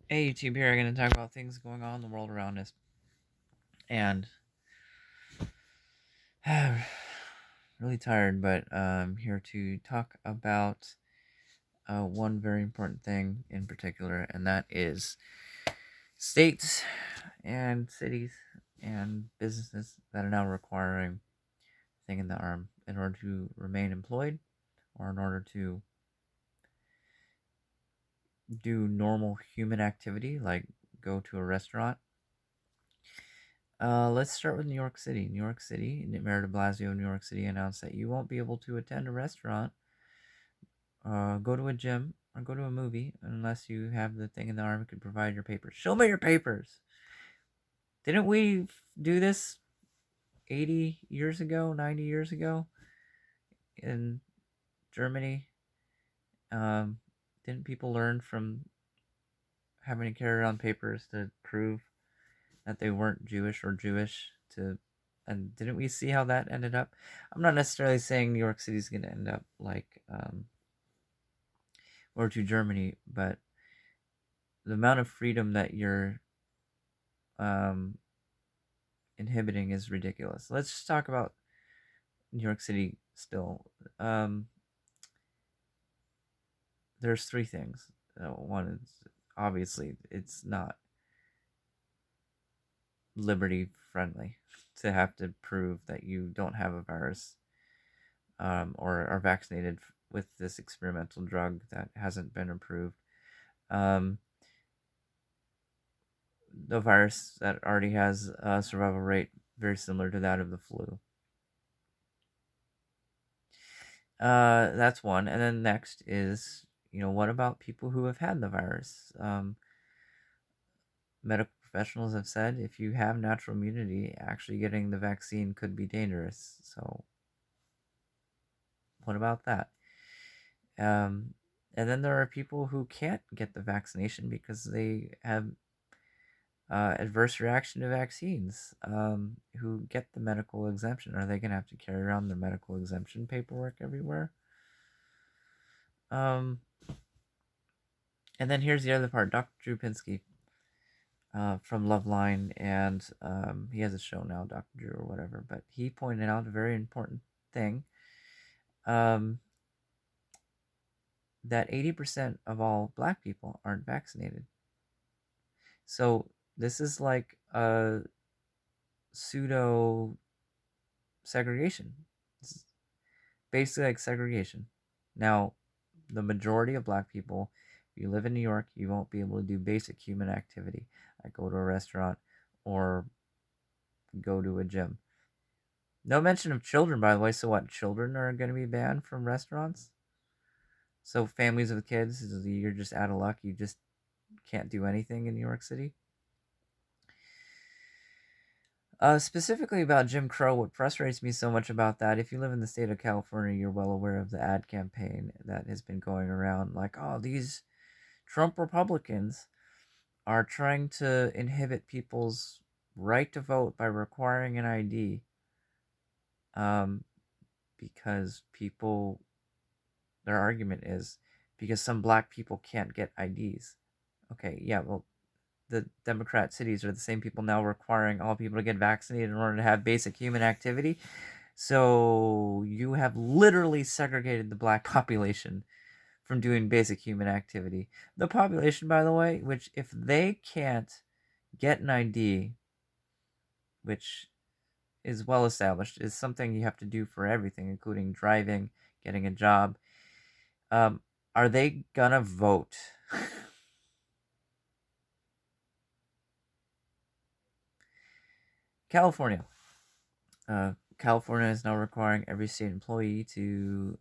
Hey, YouTube here. I'm going to talk about things going on in the world around us. And really tired, but I'm here to talk about one very important thing in particular, and that is states and cities and businesses that are now requiring thing in the arm in order to remain employed or in order to do normal human activity like go to a restaurant. Let's start with New York City. New York City, Mayor de Blasio of New York City announced that you won't be able to attend a restaurant, go to a gym, or go to a movie unless you have the thing in the arm that could provide your papers. Show me your papers! Didn't we do this 80 years ago, 90 years ago in Germany? Um, didn't people learn from having to carry around papers to prove that they weren't Jewish or Jewish to and didn't we see how that ended up? I'm not necessarily saying New York City's going to end up like or to Germany, but the amount of freedom that you're um, inhibiting is ridiculous. Let's just talk about New York City still. Um, there's three things. One is obviously it's not liberty friendly to have to prove that you don't have a virus or are vaccinated with this experimental drug that hasn't been approved. Um, the virus that already has a survival rate very similar to that of the flu. That's one. And then next is, what about people who have had the virus? Medical professionals have said if you have natural immunity, actually getting the vaccine could be dangerous. So, what about that? Um, and then there are people who can't get the vaccination because they have adverse reaction to vaccines who get the medical exemption. Are they going to have to carry around their medical exemption paperwork everywhere? Um, and then here's the other part. Dr. Drew Pinsky from Loveline, and he has a show now, Dr. Drew or whatever, but he pointed out a very important thing um, that 80% of all black people aren't vaccinated. So this is like a pseudo segregation. It's basically like segregation. Now, the majority of black people, if you live in New York, you won't be able to do basic human activity, like go to a restaurant or go to a gym. No mention of children, by the way. So what? Children are going to be banned from restaurants? So families with kids, you're just out of luck. You just can't do anything in New York City. Specifically about Jim Crow, what frustrates me so much about that, if you live in the state of California, you're well aware of the ad campaign that has been going around. Like, oh, these Trump Republicans are trying to inhibit people's right to vote by requiring an ID um, because their argument is because some black people can't get IDs. Okay, yeah, well, the Democrat cities are the same people now requiring all people to get vaccinated in order to have basic human activity. So you have literally segregated the black population from doing basic human activity. The population, by the way, which if they can't get an ID, which is well established, is something you have to do for everything, including driving, getting a job. Um, are they gonna vote? California. California is now requiring every state employee to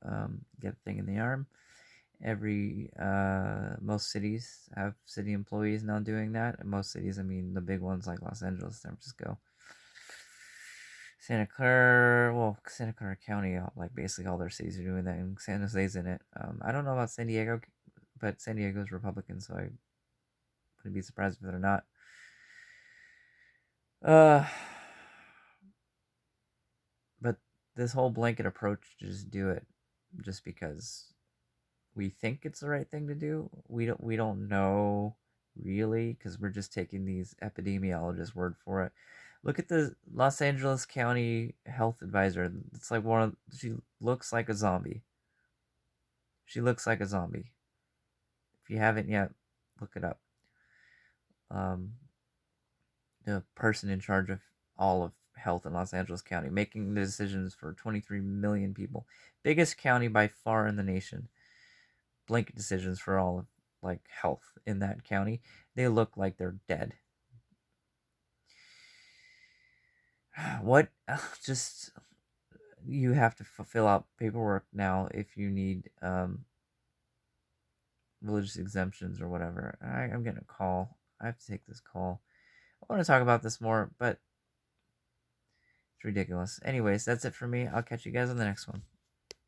get a thing in the arm. Most cities have city employees now doing that. And most cities, I mean the big ones like Los Angeles, San Francisco, Santa Clara County, like basically all their cities are doing that, and San Jose's in it. I don't know about San Diego, but San Diego's Republican, so I wouldn't be surprised if they're not. Uh, but this whole blanket approach to just do it, just because we think it's the right thing to do. We don't know Really? Because we're just taking these epidemiologists' word for it. Look at the Los Angeles County Health Advisor. It's like she looks like a zombie. She looks like a zombie. If you haven't yet, look it up. Um, the person in charge of all of health in Los Angeles County, making the decisions for 23 million people. Biggest county by far in the nation. Blanket decisions for all of like health in that county. They look like they're dead. What? Just you have to fill out paperwork now if you need religious exemptions or whatever. I'm getting a call. I have to take this call. I want to talk about this more, but it's ridiculous. Anyways, that's it for me. I'll catch you guys on the next one.